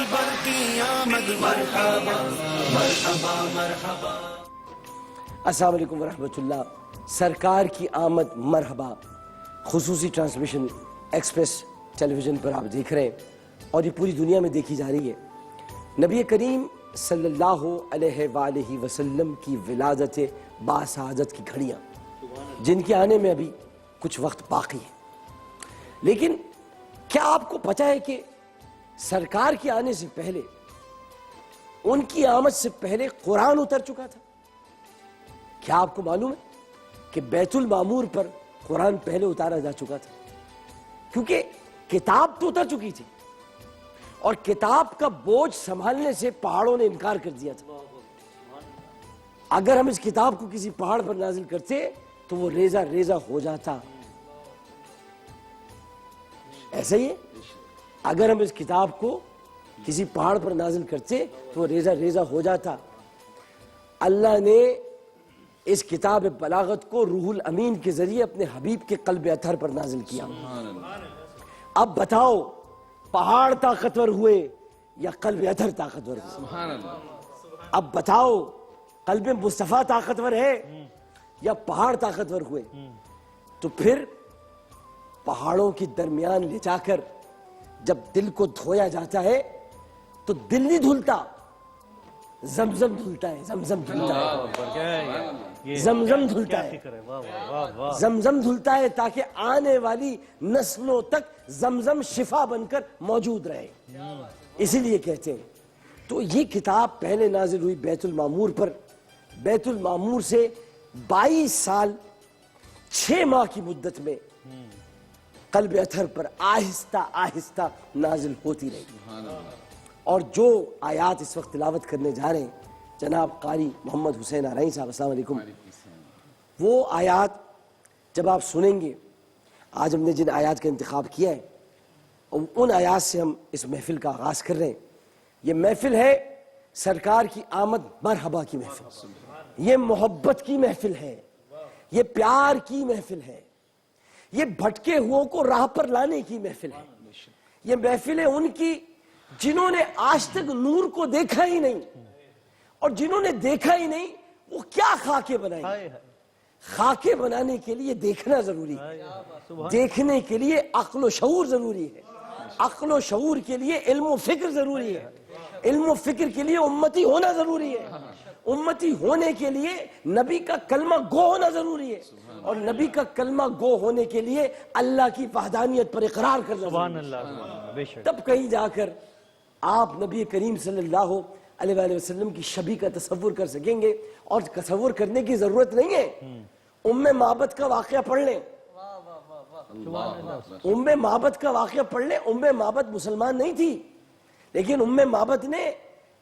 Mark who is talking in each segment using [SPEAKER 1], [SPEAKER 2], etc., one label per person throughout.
[SPEAKER 1] البر کی آمد مرحبا مرحبا مرحبا۔
[SPEAKER 2] السلام علیکم ورحمۃ اللہ۔ سرکار کی آمد مرحبا خصوصی ٹرانسمیشن ایکسپریس ٹیلی ویژن پر آپ دیکھ رہے ہیں اور یہ پوری دنیا میں دیکھی جا رہی ہے۔ نبی کریم صلی اللہ علیہ وآلہ وسلم کی ولادت باسعادت کی گھڑیاں جن کے آنے میں ابھی کچھ وقت باقی ہے، لیکن کیا آپ کو پتہ ہے کہ سرکار کے آنے سے پہلے، ان کی آمد سے پہلے قرآن اتر چکا تھا؟ کیا آپ کو معلوم ہے کہ بیت المعمور پر قرآن پہلے اتارا جا چکا تھا؟ کیونکہ کتاب تو اتر چکی تھی اور کتاب کا بوجھ سنبھالنے سے پہاڑوں نے انکار کر دیا تھا۔ اگر ہم اس کتاب کو کسی پہاڑ پر نازل کرتے تو وہ ریزہ ریزہ ہو جاتا۔ ایسا ہی ہے، اگر ہم اس کتاب کو کسی پہاڑ پر نازل کرتے تو وہ ریزہ ریزہ ہو جاتا۔ اللہ نے اس کتاب بلاغت کو روح الامین کے ذریعے اپنے حبیب کے قلب اطہر پر نازل کیا۔ اب بتاؤ، پہاڑ طاقتور ہوئے یا قلب اطہر طاقتور ہوئے؟ اب بتاؤ، قلب مصطفیٰ طاقتور ہے یا پہاڑ طاقتور ہوئے؟ تو پھر پہاڑوں کے درمیان لے جا کر جب دل کو دھویا جاتا ہے تو دل نہیں دھلتا، زمزم دھلتا ہے، زمزم دھلتا ہے، زمزم دھلتا ہے، زمزم دھلتا ہے تاکہ آنے والی نسلوں تک زمزم شفا بن کر موجود رہے، اسی لیے کہتے ہیں۔ تو یہ کتاب پہلے نازل ہوئی بیت المعمور پر، بیت المعمور سے 22 سال 6 ماہ کی مدت میں قلب اطہر پر آہستہ آہستہ نازل ہوتی رہی۔ اور جو آیات اس وقت تلاوت کرنے جا رہے ہیں جناب قاری محمد حسین آرائیں صاحب، السلام علیکم، وہ آیات جب آپ سنیں گے، آج ہم نے جن آیات کا انتخاب کیا ہے ان آیات سے ہم اس محفل کا آغاز کر رہے ہیں۔ یہ محفل ہے سرکار کی آمد مرحبا کی محفل، یہ محبت کی محفل ہے، یہ پیار کی محفل ہے، یہ بھٹکے ہوں کو راہ پر لانے کی محفل ہے۔ یہ محفل ہے ان کی جنہوں نے آج تک نور کو دیکھا ہی نہیں، اور جنہوں نے دیکھا ہی نہیں وہ کیا خاکے بنائیں۔ خاکے بنانے کے لیے دیکھنا ضروری ہے، دیکھنے کے لیے عقل و شعور ضروری ہے، عقل و شعور کے لیے علم و فکر ضروری ہے، علم و فکر کے لیے امتی ہونا ضروری ہے، امتی ہونے کے لیے نبی کا کلمہ گو ہونا ضروری ہے، اور نبی کا کلمہ گو ہونے کے لیے اللہ کی وحدانیت پر اقرار کرنا ضروری ہے۔ تب کہیں جا کر آپ نبی کریم صلی اللہ علیہ وآلہ وسلم کی شبیہ کا تصور کر سکیں گے، اور تصور کرنے کی ضرورت نہیں ہے۔ ام معبد کا واقعہ پڑھ لیں، ام معبد کا واقعہ پڑھ لیں۔ ام معبد مسلمان نہیں تھی، لیکن ام معبد نے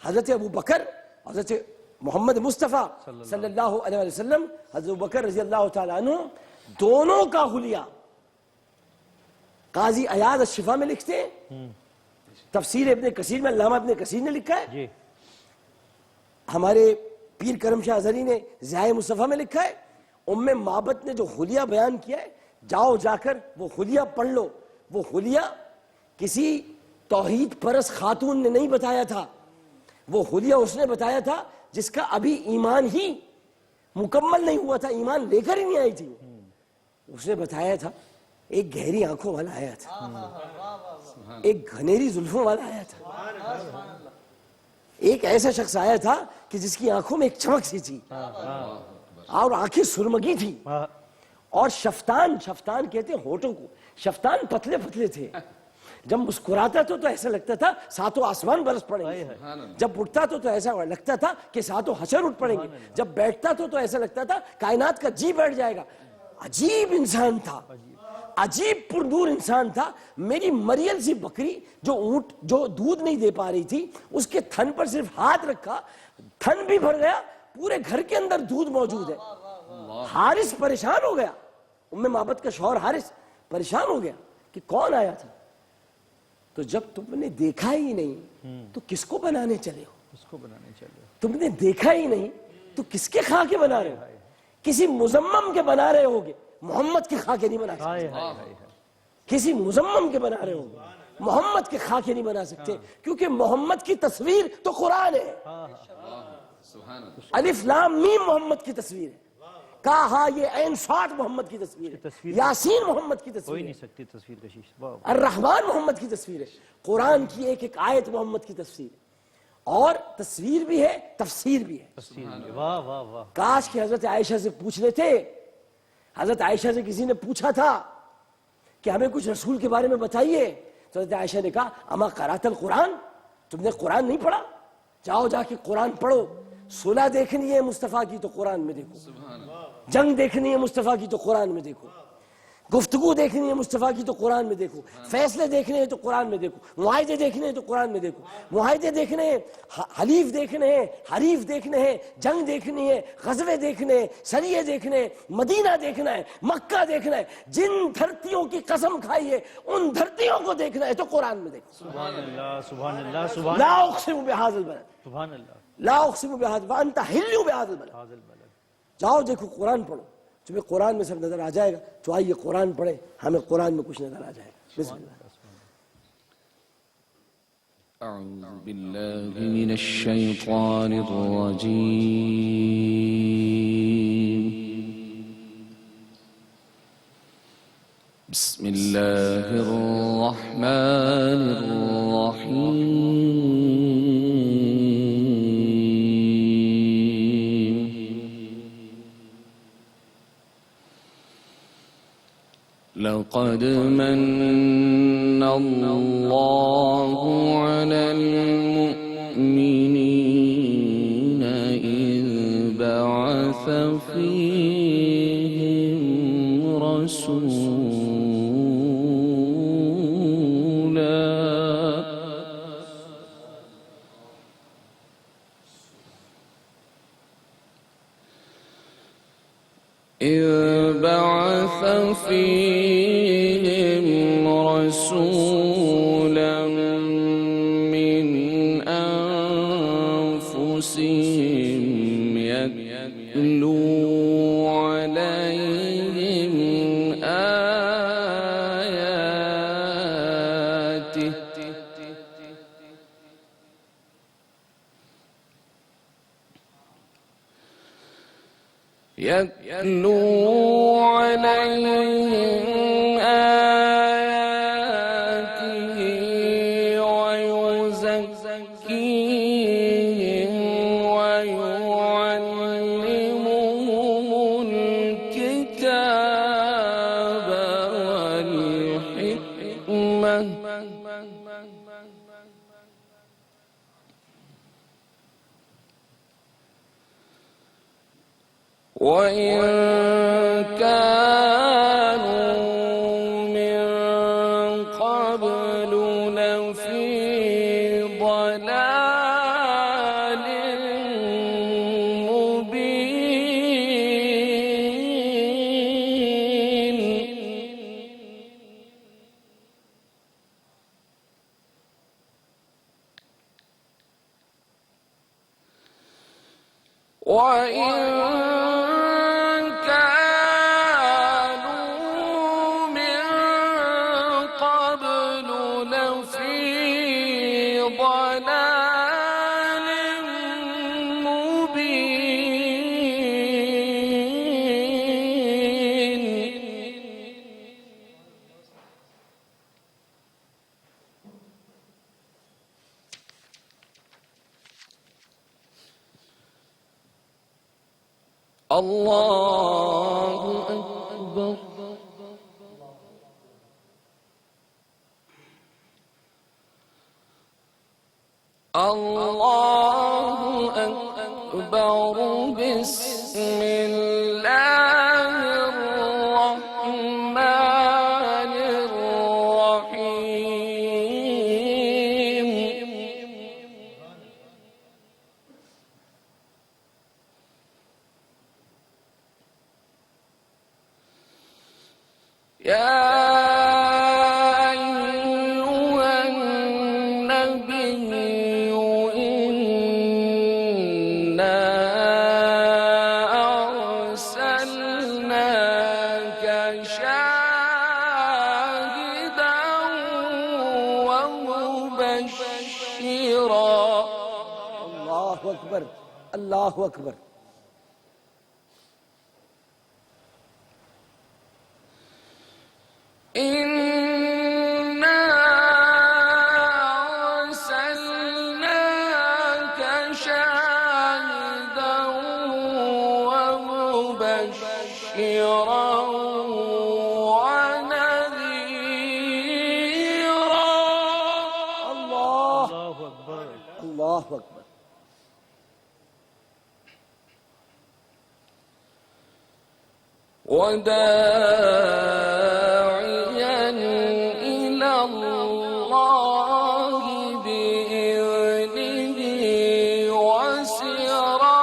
[SPEAKER 2] حضرت ابو بکر، حضرت محمد مصطفیٰ صلی اللہ علیہ وسلم، حضرت ابو بکر رضی اللہ تعالیٰ عنہ، دونوں کا حلیہ قاضی عیاض الشفا میں لکھتے ہیں، تفسیر ابن کثیر میں علامہ ابن کثیر نے لکھا ہے، ہمارے پیر کرم شاہ ازہری نے ضیاء مصطفیٰ میں لکھا ہے۔ ام معبد نے جو حلیہ بیان کیا ہے، جاؤ جا کر وہ حلیہ پڑھ لو۔ وہ حلیہ کسی توحید پرست خاتون نے نہیں بتایا تھا، وہ حلیہ اس نے بتایا تھا جس کا ابھی ایمان ہی مکمل نہیں ہوا تھا، ایمان لے کر ہی نہیں آئی تھی۔ اس نے بتایا تھا ایک گہری آنکھوں والا آیا تھا، ایک گھنیری زلفوں والا آیا تھا، ایک ایسا شخص آیا تھا کہ جس کی آنکھوں میں ایک چمک سی تھی اور آنکھیں سرمگی تھی، اور شفتان کہتے ہیں ہونٹوں کو، شفتان پتلے پتلے تھے، جب مسکراتا تو ایسا لگتا تھا ساتوں آسمان برس پڑیں گے، جب اٹھتا تو ایسا لگتا تھا کہ ساتوں حشر اٹھ پڑیں گے، جب بیٹھتا تو ایسا لگتا تھا کائنات کا جی بیٹھ جائے گا۔ عجیب انسان تھا، عجیب پرنور انسان تھا۔ میری مریل سی بکری جو اونٹ جو دودھ نہیں دے پا رہی تھی، اس کے تھن پر صرف ہاتھ رکھا، تھن بھی بھر گیا، پورے گھر کے اندر دودھ موجود ہے۔ حارث پریشان ہو گیا، ام معبد کا شوہر حارث پریشان ہو گیا کہ کون آیا تھا۔ تو جب تم نے دیکھا ہی نہیں تو کس کو بنانے چلے ہو؟ تم نے دیکھا ہی نہیں تو کس کے خاکے بنا رہے ہو؟ کسی مزمم کے بنا رہے ہوگے، محمد کے خاکے نہیں بنا سکتے، کسی مزمم کے بنا رہے ہوگے۔ محمد کے خاکے نہیں بنا سکتے، کیونکہ محمد کی تصویر تو قرآن ہے۔ الف لام میم محمد کی تصویر ہے، کہا ہا یہ عین صاد محمد کی تصویر ہے، یاسین محمد کی
[SPEAKER 3] کوئی
[SPEAKER 2] تصویر
[SPEAKER 3] نہیں
[SPEAKER 2] ہے،
[SPEAKER 3] سکتی تصویر کشی۔ واہ
[SPEAKER 2] الرحمن محمد کی تصویر ہے، قرآن کی ایک ایک آیت محمد کی تصویر ہے، اور تصویر بھی ہے تفسیر بھی ہے۔
[SPEAKER 3] تفسیر بھی، واہ واہ واہ۔
[SPEAKER 2] کاش کہ حضرت عائشہ سے پوچھ لیتے، حضرت عائشہ سے کسی نے پوچھا تھا کہ ہمیں کچھ رسول کے بارے میں بتائیے، تو حضرت عائشہ نے کہا اما قرأت القرآن، تم نے قرآن نہیں پڑھا؟ جاؤ جا کے قرآن پڑھو، صلح دیکھنی ہے مصطفیٰ کی تو قرآن میں دیکھو، جنگ دیکھنی ہے مصطفیٰ کی تو قرآن میں دیکھو، گفتگو دیکھنی ہے مصطفیٰ کی تو قرآن میں دیکھو، فیصلے دیکھنے ہیں تو قرآن میں دیکھو، معاہدے دیکھنے ہیں تو قرآن میں دیکھو، معاہدے دیکھنے ہیں، حلیف دیکھنے ہیں، حریف دیکھنے ہیں، جنگ دیکھنی ہے، غزوے دیکھنے ہیں، سریے دیکھنے ہیں، مدینہ دیکھنا ہے، مکہ دیکھنا ہے، جن دھرتیوں کی قسم کھائی ہے ان دھرتیوں کو دیکھنا ہے تو قرآن میں دیکھو۔
[SPEAKER 3] سبحان اللہ سبحان اللہ سبحان
[SPEAKER 2] لا
[SPEAKER 3] اللہ
[SPEAKER 2] اقسم بہذا البلد،
[SPEAKER 3] سبحان اللہ۔
[SPEAKER 2] لا اقسم بہذا وانت حل بہذا البلد،
[SPEAKER 3] حاضر بلد۔
[SPEAKER 2] جاؤ دیکھو قرآن پڑھو، تمہیں قرآن میں سب نظر آ جائے گا، تو آئیے قرآن پڑھیں، ہمیں قرآن میں کچھ نظر آ جائے گا۔ بسم اللہ۔
[SPEAKER 1] أعوذ بالله من الشيطان الرجيم بسم الله الرحمن الرحيم لقد من الله على المؤمنين إذ بعث فيهم رسولا من أنفسهم يتلو عليهم آياته ويزكيهم ويعلمهم الكتاب والحكمة وإن كانوا من قبل لفي ضلال مبين وإن كانوا من قبل لفي ضلال مبين الله أكبر الله أكبر بسم الله الرحمن الرحيم يا أيها النبي إنا أرسلناك شاهدا ومبشرا
[SPEAKER 2] اللہ اکبر اللہ اکبر
[SPEAKER 1] إنا أرسلناك شاهدا ومبشرا ونذيرا
[SPEAKER 2] اللہ
[SPEAKER 3] اللہ اکبر
[SPEAKER 2] اللہ اکبر
[SPEAKER 1] وداعيا إلى الله بإذنه وسراجا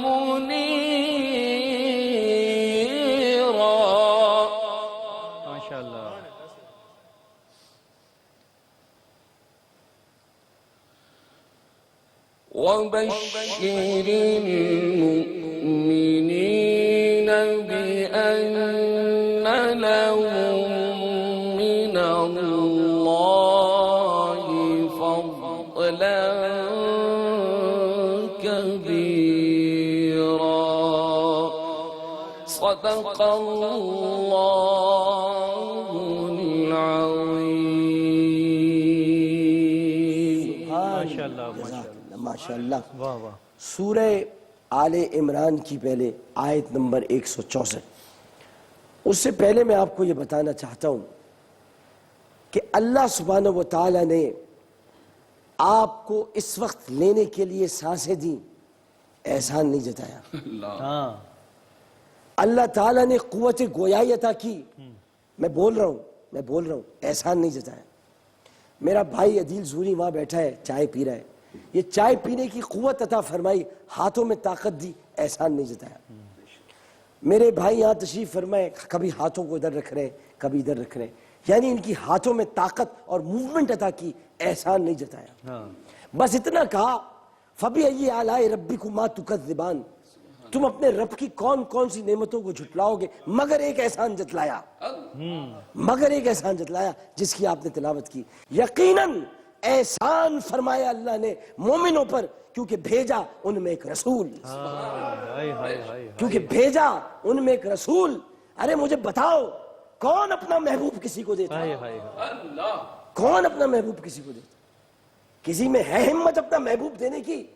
[SPEAKER 1] منيرا
[SPEAKER 3] ماشاء اللہ
[SPEAKER 1] وبشر المؤمنين بأن لهم من الله فضلا كبيرا صدق الله العظيم
[SPEAKER 3] ماشاء اللہ
[SPEAKER 2] ماشاء اللہ
[SPEAKER 3] واہ واہ
[SPEAKER 2] سورہ آل عمران کی پہلے آیت نمبر 164 اس سے پہلے میں آپ کو یہ بتانا چاہتا ہوں کہ اللہ سبحانہ و تعالیٰ نے آپ کو اس وقت لینے کے لیے سانسیں دیں احسان نہیں جتایا
[SPEAKER 3] ہاں
[SPEAKER 2] اللہ تعالیٰ نے قوت گویائی عطا کی میں بول رہا ہوں احسان نہیں جتایا میرا بھائی عدیل زوری وہاں بیٹھا ہے چائے پی رہا ہے یہ چائے پینے کی قوت عطا فرمائی ہاتھوں میں طاقت دی احسان نہیں جتایا میرے بھائی یہاں تشریف فرمائے کبھی ہاتھوں کو ادھر رکھ رہے ہیں کبھی ادھر رکھ رہے ہیں یعنی ان کی ہاتھوں میں طاقت اور موومنٹ عطا کی احسان نہیں جتایا بس اتنا کہا فَبِأَيِّ آلَاءِ رَبِّكُمَا تُكَذِّبَانِ تم اپنے رب کی کون کون سی نعمتوں کو جھٹلاؤ گے مگر ایک احسان جتلایا جس کی آپ نے تلاوت کی یقیناً احسان فرمایا اللہ نے مومنوں پر کیونکہ بھیجا ان میں ایک رسول ارے مجھے بتاؤ کون اپنا محبوب کسی کو دیتا کسی میں ہے ہمت اپنا محبوب دینے کی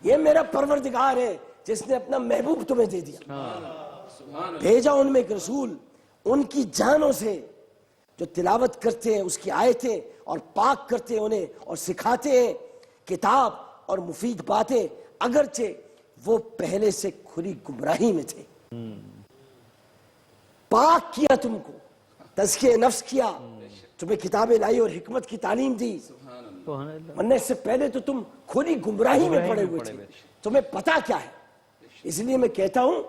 [SPEAKER 2] یہ میرا پروردگار ہے جس نے اپنا محبوب تمہیں دے دیا بھیجا ان میں ایک رسول ان کی جانوں سے جو تلاوت کرتے ہیں اس کی آیتیں اور پاک کرتے ہیں انہیں اور سکھاتے ہیں کتاب اور مفید باتیں اگرچہ وہ پہلے سے کھلی گمراہی میں تھے پاک کیا تم کو تزکیہ نفس کیا تمہیں کتابیں لائی اور حکمت کی تعلیم دی ورنہ اس سے پہلے تو تم کھلی گمراہی میں پڑے ہوئے تھے تمہیں پتا کیا ہے اس لیے میں کہتا ہوں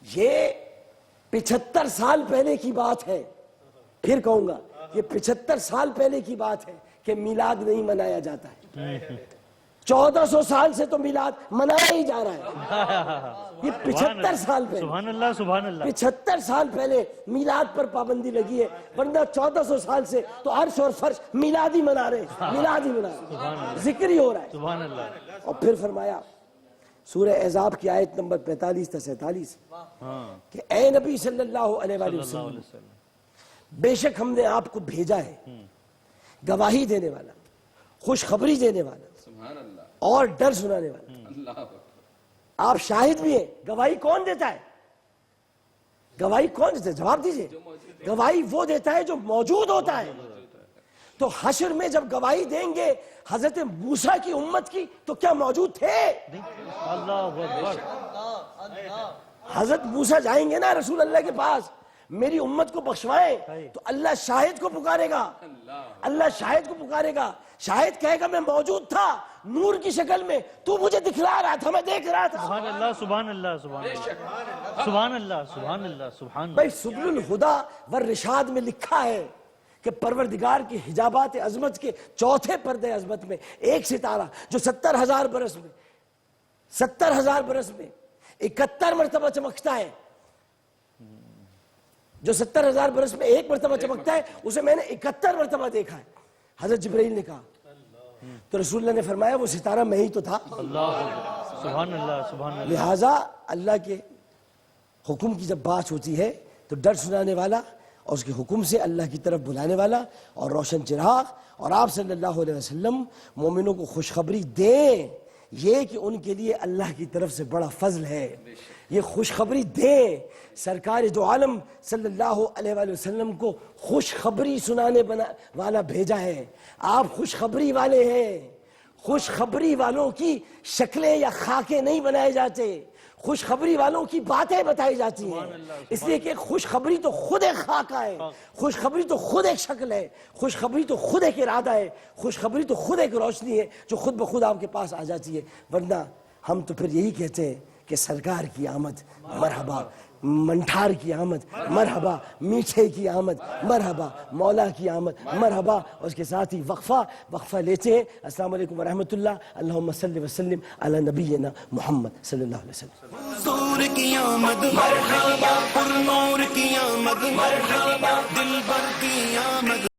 [SPEAKER 2] یہ 75 سال پہلے کی بات ہے پھر کہوں گا یہ 75 سال پہلے کی بات ہے کہ میلاد نہیں منایا جاتا ہے 1400 سال سے تو میلاد منایا ہی جا رہا ہے یہ 75 سال پہلے
[SPEAKER 3] سبحان اللہ
[SPEAKER 2] 75 سال پہلے میلاد پر پابندی لگی ہے ورنہ 1400 سال سے تو عرش اور فرش میلاد ہی منا رہے ذکر ہی ہو رہا ہے
[SPEAKER 3] سبحان اللہ
[SPEAKER 2] اور پھر فرمایا سورہ احزاب کی آیت نمبر 45 تا 47 کہ اے نبی صلی اللہ علیہ وآلہ وسلم بے شک ہم نے آپ کو بھیجا ہے گواہی دینے والا خوشخبری دینے والا اور ڈر سنانے والا آپ شاہد بھی ہیں گواہی کون دیتا ہے جواب دیجئے گواہی وہ دیتا ہے جو موجود ہوتا ہے تو حشر میں جب گواہی دیں گے حضرت موسیٰ کی امت کی تو کیا موجود تھے
[SPEAKER 3] اللہ اکبر
[SPEAKER 2] حضرت موسیٰ جائیں گے نا رسول اللہ کے پاس میری امت کو بخشوائیں تو اللہ شاہد کو پکارے گا شاہد کہے گا میں موجود تھا نور کی شکل میں تو مجھے دکھلا رہا تھا میں دیکھ رہا تھا
[SPEAKER 3] سبحان اللہ
[SPEAKER 2] بھائی سبل الہدا والرشاد میں لکھا ہے کہ پروردگار کی حجابات عظمت کے چوتھے پردے عظمت میں ایک ستارہ جو 70,000 برس میں 71 مرتبہ چمکتا ہے جو 70,000 برس میں ایک مرتبہ چمکتا ہے اسے میں نے 71 مرتبہ دیکھا ہے حضرت جبرائیل نے کہا تو رسول اللہ نے فرمایا وہ ستارہ میں ہی تو تھا.
[SPEAKER 3] اللہ سبحان اللہ سبحان اللہ.
[SPEAKER 2] لہٰذا اللہ کے حکم کی جب بات ہوتی ہے تو ڈر سنانے والا اور اس کے حکم سے اللہ کی طرف بلانے والا اور روشن چراغ اور آپ صلی اللہ علیہ وسلم مومنوں کو خوشخبری دیں یہ کہ ان کے لیے اللہ کی طرف سے بڑا فضل ہے. یہ خوشخبری دیں. سرکار دو عالم صلی اللہ علیہ وآلہ وسلم کو خوشخبری سنانے والا بھیجا ہے. آپ خوشخبری والے ہیں. خوشخبری والوں کی شکلیں یا خاکے نہیں بنائے جاتے. خوشخبری والوں کی باتیں بتائی جاتی ہیں. اس لیے کہ خوشخبری تو خود ایک خاکہ ہے. خوشخبری تو خود ایک شکل ہے. خوشخبری تو خود ایک ارادہ ہے. خوشخبری تو خود ایک روشنی ہے جو خود بخود آپ کے پاس آ جاتی ہے. ورنہ ہم تو پھر یہی کہتے ہیں کہ سرکار کی آمد مرحبا, منٹھار کی آمد مرحبا, میٹھے کی آمد مرحبا, مولا کی آمد مرحبا. اور اس کے ساتھ ہی وقفہ لیتے ہیں. السلام علیکم ورحمۃ اللہ. اللہم صلی وسلم علی نبینا محمد صلی اللہ علیہ وسلم.
[SPEAKER 4] حضور کی آمد مرحبا, پر نور کی آمد مرحبا, دل بر کی آمد.